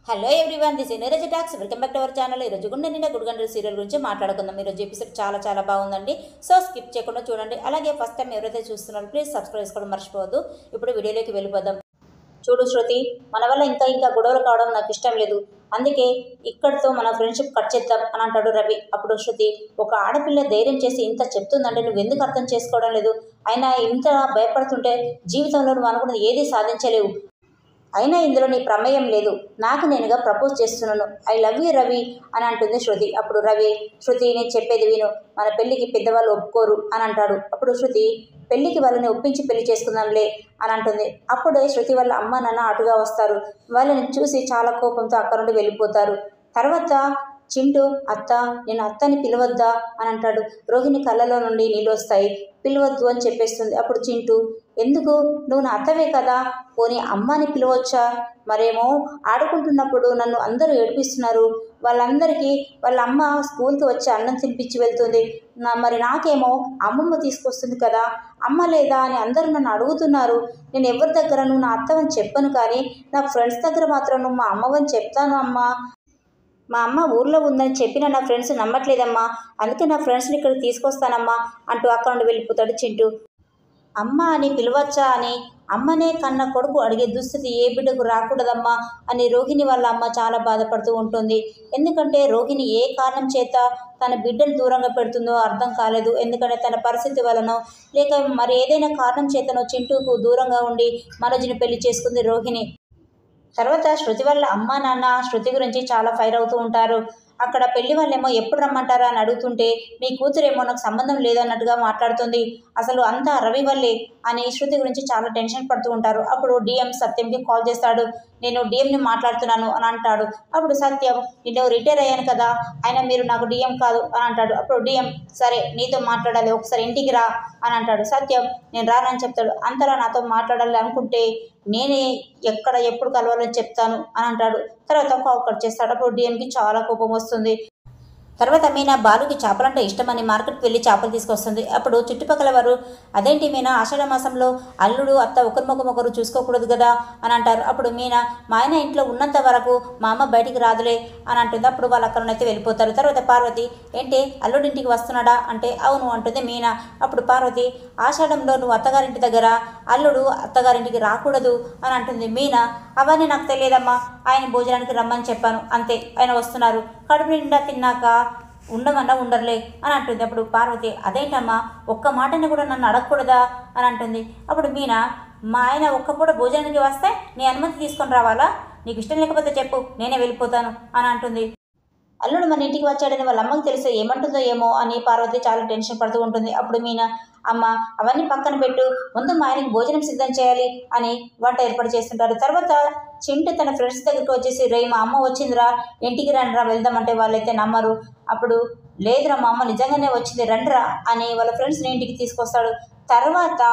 Hello everyone, this is Neeraj talks. Welcome back to our channel. ఈరోజు గుండె నిండా గుడిగంటల serial గురించి మాట్లాడుకుందాం. ఈరోజు ఎపిసోడ్ చాలా బాగుందండి. సో స్కిప్ చేయకుండా చూడండి. అలాగే ఫస్ట్ టైం ఎవరైతే చూస్తున్నారో ప్లీజ్ సబ్స్క్రైబ్ చేసుకోవడం మర్చిపోవద్దు. ఇప్పుడు వీడియోలోకి వెళ్ళిపోదాం. చూడు శృతి, మన వల్ల ఇంకా గొడవలు కావడం నాకు ఇష్టం లేదు. అందుకే ఇక్కడితో మన ఫ్రెండ్షిప్ కట్ చేద్దాం అని అంటాడు రవి. అప్పుడు శృతి, ఒక ఆడపిల్ల ధైర్యం చేసి ఇంత చెప్తుందంటే నువ్వు ఎందుకు అర్థం చేసుకోవడం లేదు? అయినా ఇంత భయపడుతుంటే జీవితంలో నువ్వు అనుకున్నది ఏది సాధించలేవు. అయినా ఇందులో నీ ప్రమేయం లేదు. నాకు నేనుగా ప్రపోజ్ చేస్తున్నాను. ఐ లవ్ యూ రవి అని అంటుంది శృతి. అప్పుడు రవి, శృతి నేను చెప్పేది విను, మన పెళ్ళికి పెద్దవాళ్ళు ఒప్పుకోరు అని అంటాడు. అప్పుడు శృతి, పెళ్ళికి వాళ్ళని ఒప్పించి పెళ్లి చేసుకుందాంలే అని అంటుంది. అప్పుడే శృతి వాళ్ళ అమ్మ నాన్న అటుగా వస్తారు. వాళ్ళని చూసి చాలా కోపంతో అక్కడ నుండి వెళ్ళిపోతారు. తర్వాత చింటూ, అత్త, నేను అత్తని పిలవద్దా అని అంటాడు. రోహిణి కళ్ళలో నుండి నీళ్ళు వస్తాయి. పిలవద్దు అని చెప్పేస్తుంది. అప్పుడు చింటూ, ఎందుకు? నువ్వు నా అత్తవే కదా, పోనీ అమ్మని పిలవచ్చా? మరేమో ఆడుకుంటున్నప్పుడు నన్ను అందరూ ఏడిపిస్తున్నారు. వాళ్ళందరికీ వాళ్ళ అమ్మ స్కూల్కి వచ్చి అన్నం తినిపించి వెళ్తుంది. మరి నాకేమో అమ్మమ్మ తీసుకొస్తుంది కదా, అమ్మ లేదా అని అందరూ నన్ను అడుగుతున్నారు. నేను ఎవరి దగ్గర నువ్వు నా అత్తవని చెప్పను, కానీ నా ఫ్రెండ్స్ దగ్గర మాత్రం నువ్వు మా అమ్మవని చెప్తాను అమ్మా. మా అమ్మ ఊర్లో ఉందని చెప్పిన నా ఫ్రెండ్స్ నమ్మట్లేదమ్మా, అందుకే నా ఫ్రెండ్స్ని ఇక్కడికి తీసుకొస్తానమ్మా అంటూ అక్కడ నుండి వెళ్ళిపోతాడు చింటూ. అమ్మ అని పిలవచ్చా అని అమ్మనే కన్న కొడుకు అడిగే దుస్థితి ఏ బిడ్డకు రాకూడదమ్మా అని రోహిణి వాళ్ళ అమ్మ చాలా బాధపడుతూ ఉంటుంది. ఎందుకంటే రోహిణి ఏ కారణం చేత తన బిడ్డను దూరంగా పెడుతుందో అర్థం కాలేదు. ఎందుకంటే తన పరిస్థితి వలనో లేక మరి ఏదైనా కారణం చేతనో చింటూకు దూరంగా ఉండి మనోజ్ని పెళ్లి చేసుకుంది రోహిణి. తర్వాత శృతి వాళ్ళ అమ్మ నాన్న శృతి గురించి చాలా ఫైర్ అవుతూ ఉంటారు. అక్కడ పెళ్లి వాళ్ళేమో ఎప్పుడు రమ్మంటారా అని అడుగుతుంటే మీ కూతురేమో నాకు సంబంధం లేదన్నట్టుగా మాట్లాడుతుంది, అసలు అంతా రవి వల్లే అని శృతి గురించి చాలా టెన్షన్ పడుతూ ఉంటారు. అప్పుడు డిఎం సత్యంకి కాల్ చేస్తాడు. నేను డిఎంని మాట్లాడుతున్నాను అని అంటాడు. అప్పుడు సత్యం, నేను రిటైర్ అయ్యాను కదా, అయినా మీరు నాకు డిఎం కాదు అని అంటాడు. అప్పుడు డిఎం, సరే నీతో మాట్లాడాలి, ఒకసారి ఇంటికి రా అని అంటాడు. సత్యం, నేను రానని చెప్తాడు. అంతలా నాతో మాట్లాడాలి అనుకుంటే నేనే ఎక్కడ ఎప్పుడు కలవాలని చెప్తాను అని అంటాడు. తర్వాత కాల్ కట్ చేస్తాడు. అప్పుడు డిఎంకి చాలా కోపం వస్తుంది. తర్వాత మీనా బాలుకి చేపలంటే ఇష్టమని మార్కెట్కి వెళ్ళి చేపలు తీసుకొస్తుంది. అప్పుడు చుట్టుపక్కల వారు, అదేంటి మీనా, ఆషాఢ మాసంలో అల్లుడు అత్త ఒకరు చూసుకోకూడదు కదా అని అంటారు. అప్పుడు మీనా, మా ఆయన ఇంట్లో ఉన్నంత వరకు మా అమ్మ బయటికి రాదులే అని అంటుంది. అప్పుడు వాళ్ళు అక్కడనైతే వెళ్ళిపోతారు. తర్వాత పార్వతి, ఏంటి అల్లుడింటికి వస్తున్నాడా అంటే అవును అంటుంది మీనా. అప్పుడు పార్వతి, ఆషాఢంలో నువ్వు అత్తగారింటి దగ్గర, అల్లుడు అత్తగారింటికి రాకూడదు అని అంటుంది మీనా. అవన్నీ నాకు తెలియదమ్మా, ఆయన భోజనానికి రమ్మని చెప్పాను అంతే, ఆయన వస్తున్నారు, కడుపు నిండా తిన్నాక ఉండమన్నా ఉండర్లే అని అంటుంది. అప్పుడు పార్వతి, అదేంటమ్మా ఒక్క మాటని కూడా నన్ను అడగకూడదా అని అంటుంది. అప్పుడు మీనా, మా ఆయన ఒక్క పూట భోజనానికి వస్తే నీ అనుమతి తీసుకొని రావాలా? నీకు ఇష్టం లేకపోతే చెప్పు, నేనే వెళ్ళిపోతాను అని అంటుంది. అల్లుడు మన ఇంటికి వచ్చాడని వాళ్ళ అమ్మకి తెలిస్తే ఏమంటుందో ఏమో అని పార్వతి చాలా టెన్షన్ పడుతూ ఉంటుంది. అప్పుడు మీనా, అమ్మ అవన్నీ పక్కన పెట్టు, ముందు మా ఆయనకి భోజనం సిద్ధం చేయాలి అని వంట ఏర్పాటు చేస్తుంటారు. తర్వాత చింటూ తన ఫ్రెండ్స్ దగ్గరికి వచ్చేసి, రే మా అమ్మ వచ్చిందిరా, ఇంటికి రండిరా వెళ్దామంటే వాళ్ళైతే నమ్మరు. అప్పుడు లేదురా మా అమ్మ నిజంగానే వచ్చింది, రండిరా అని వాళ్ళ ఫ్రెండ్స్ని ఇంటికి తీసుకొస్తాడు. తర్వాత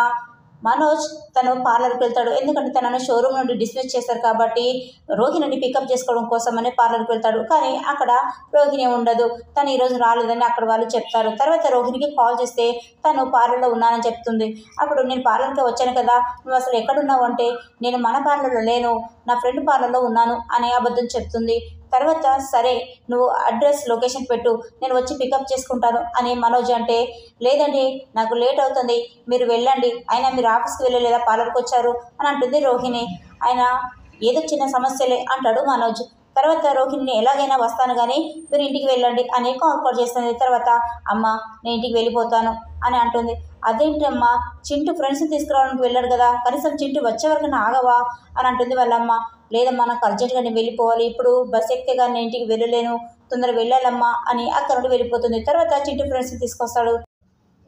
మనోజ్ తను పార్లర్కి వెళ్తాడు. ఎందుకంటే తనను షోరూమ్ నుండి డిస్మిస్ చేస్తారు కాబట్టి రోహిణిని పికప్ చేసుకోవడం కోసమని పార్లర్కి వెళ్తాడు. కానీ అక్కడ రోహిణి ఉండదు. తను ఈరోజు రాలేదని అక్కడ వాళ్ళు చెప్తారు. తర్వాత రోహిణికి కాల్ చేస్తే తను పార్లర్లో ఉన్నానని చెప్తుంది. అప్పుడు నేను పార్లర్కి వచ్చాను కదా, నువ్వు అసలు ఎక్కడున్నావు అంటే నేను మన పార్లర్లో లేను, నా ఫ్రెండ్ పార్లర్లో ఉన్నాను అనే అబద్ధం చెప్తుంది. తర్వాత సరే నువ్వు అడ్రస్ లొకేషన్ పెట్టు, నేను వచ్చి పికప్ చేసుకుంటాను అని మనోజ్ అంటే, లేదండి నాకు లేట్ అవుతుంది, మీరు వెళ్ళండి, అయినా మీరు ఆఫీస్కి వెళ్ళలేదా, పార్లర్కి వచ్చారు అని అంటుంది రోహిణి. ఆయన ఏదో చిన్న సమస్యలే అంటాడు మనోజ్. తర్వాత రోహిణిని ఎలాగైనా వస్తాను కానీ మీరు ఇంటికి వెళ్ళండి అని కాల్ చేస్తుంది. తర్వాత అమ్మ నేను ఇంటికి వెళ్ళిపోతాను అని అంటుంది. అదేంటమ్మా, చింటూ ఫ్రెండ్స్ని తీసుకురావడానికి వెళ్ళాడు కదా, కనీసం చింటూ వచ్చే వరకు ఆగవా అని అంటుంది వాళ్ళమ్మ. లేదమ్మా నాకు అర్జెంట్గా నేను వెళ్ళిపోవాలి, ఇప్పుడు బస్ ఎక్కితే కానీ నేను ఇంటికి వెళ్ళలేను, తొందరగా వెళ్ళాలమ్మా అని అక్కడ నుండి వెళ్ళిపోతుంది. తర్వాత చింటూ ఫ్రెండ్స్ని తీసుకొస్తాడు.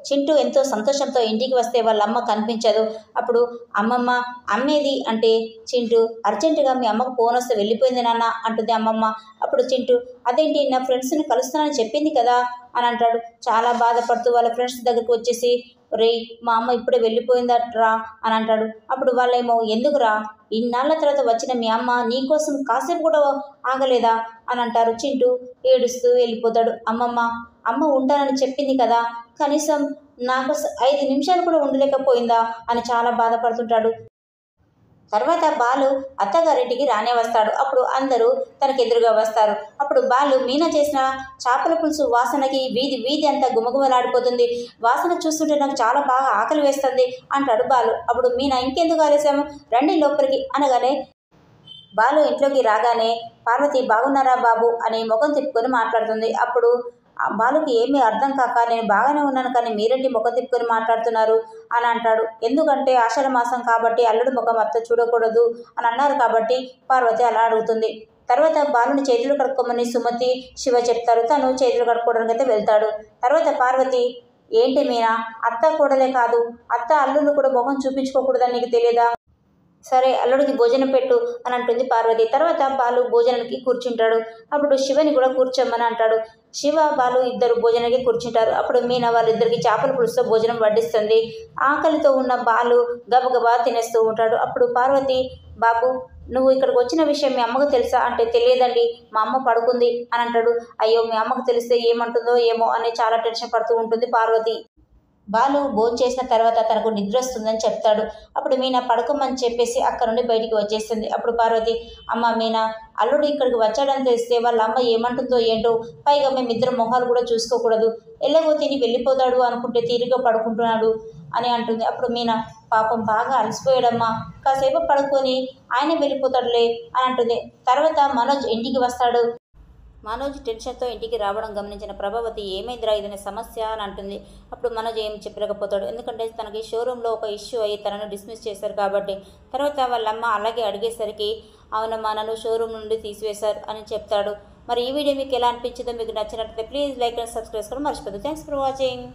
చింటూ ఎంతో సంతోషంతో ఇంటికి వస్తే వాళ్ళ అమ్మ కనిపించదు. అప్పుడు అమ్మమ్మ, అమ్మేది అంటే చింటూ, అర్జెంటుగా మీ అమ్మకు ఫోన్ వస్తే వెళ్ళిపోయింది నాన్న అంటుంది అమ్మమ్మ. అప్పుడు చింటూ, అదేంటి నా ఫ్రెండ్స్ని కలుస్తానని చెప్పింది కదా అని అంటాడు. చాలా బాధపడుతూ వాళ్ళ ఫ్రెండ్స్ దగ్గరికి వచ్చేసి, రే మా అమ్మ ఇప్పుడే వెళ్ళిపోయిందట్రా అని అంటాడు. అప్పుడు వాళ్ళేమో, ఎందుకురా, ఇన్నాళ్ళ తర్వాత వచ్చిన మీ అమ్మ నీకోసం కాసేపు కూడా ఆగలేదా అని అంటారు. చింటూ ఏడుస్తూ వెళ్ళిపోతాడు. అమ్మ ఉంటానని చెప్పింది కదా, కనీసం నాకు 5 నిమిషాలు కూడా ఉండలేకపోయిందా అని చాలా బాధపడుతుంటాడు. తర్వాత బాలు అత్తగారింటికి రానే వస్తాడు. అప్పుడు అందరూ తనకు ఎదురుగా వస్తారు. అప్పుడు బాలు మీనా చేసిన చేపల పులుసు వాసనకి వీధి అంతా గుమగుమలాడిపోతుంది. వాసన చూస్తుంటే నాకు చాలా బాగా ఆకలి వేస్తుంది అంటాడు బాలు. అప్పుడు మీనా ఇంకెందుకు ఆలస్యం, రండి లోపలికి అనగానే బాలు ఇంట్లోకి రాగానే పార్వతి బాగున్నారా బాబు అని ముఖం తిప్పుకొని మాట్లాడుతుంది. అప్పుడు ఆ బాలుకి ఏమీ అర్థం కాక నేను బాగానే ఉన్నాను కానీ మీరేంటి ముఖం తిప్పుకొని మాట్లాడుతున్నారు అని అంటాడు. ఎందుకంటే ఆషాఢ మాసం కాబట్టి అల్లుడు ముఖం అత్త చూడకూడదు అని అన్నారు కాబట్టి పార్వతి అలా అడుగుతుంది. తర్వాత బాలుని చేతులు కడుక్కోమని సుమతి శివ చెప్తారు. తను చేతులు కడుక్కోవడానికి అయితే వెళ్తాడు. తర్వాత పార్వతి ఏంటి మీనా, అత్త కూడలే కాదు అత్త అల్లుళ్ళు కూడా ముఖం చూపించుకోకూడదని నీకు తెలియదా, సరే అల్లుడికి భోజనం పెట్టు అని అంటుంది పార్వతి. తర్వాత బాలు భోజనానికి కూర్చుంటాడు. అప్పుడు శివని కూడా కూర్చోమని అంటాడు. శివ బాలు ఇద్దరు భోజనానికి కూర్చుంటారు. అప్పుడు మీనా వాళ్ళిద్దరికి చేపల పులుసుతో భోజనం వడ్డిస్తుంది. ఆకలితో ఉన్న బాలు గబగబా తినేస్తూ ఉంటాడు. అప్పుడు పార్వతి బాబు నువ్వు ఇక్కడికి వచ్చిన విషయం మీ అమ్మకు తెలుసా అంటే తెలియదండి మా అమ్మ పడుకుంది అని అంటాడు. అయ్యో మీ అమ్మకు తెలిస్తే ఏమంటుందో ఏమో అని చాలా టెన్షన్ పడుతూ ఉంటుంది పార్వతి. బాలు భోంచేసిన తర్వాత తనకు నిద్ర వస్తుందని చెప్తాడు. అప్పుడు మీనా పడుకోమని చెప్పేసి అక్కడ నుండి బయటికి వచ్చేస్తుంది. అప్పుడు పార్వతి అమ్మ మీనా అల్లుడు ఇక్కడికి వచ్చాడని తెలిస్తే వాళ్ళ అమ్మ ఏమంటుందో ఏంటో, పైగా మేమిద్దరు మొహాలు కూడా చూసుకోకూడదు, ఎలాగో తిని వెళ్ళిపోతాడు అనుకుంటే తీరిగా పడుకుంటున్నాడు అని అంటుంది. అప్పుడు మీనా పాపం బాగా అలసిపోయాడమ్మా, కాసేపు పడుకొని ఆయన వెళ్ళిపోతాడులే అని అంటుంది. తర్వాత మనోజ్ ఇంటికి వస్తాడు. మనోజ్ టెన్షన్తో ఇంటికి రావడం గమనించిన ప్రభావతి ఏమైందిరా ఇదనే సమస్య అని అంటుంది. అప్పుడు మనోజ్ ఏం చెప్పలేకపోతాడు. ఎందుకంటే తనకి షోరూంలో ఒక ఇష్యూ అయ్యి తనను డిస్మిస్ చేశారు కాబట్టి. తర్వాత వాళ్ళమ్మ అలాగే అడిగేసరికి అవునమ్మా నన్ను షోరూమ్ నుండి తీసివేశారు అని చెప్తాడు. మరి ఈ వీడియో మీకు ఎలా అనిపించిందో, మీకు నచ్చినట్లయితే ప్లీజ్ లైక్ అండ్ సబ్స్క్రైబ్ చేసుకోవడం మర్చిపోద్దు. Thanks for watching.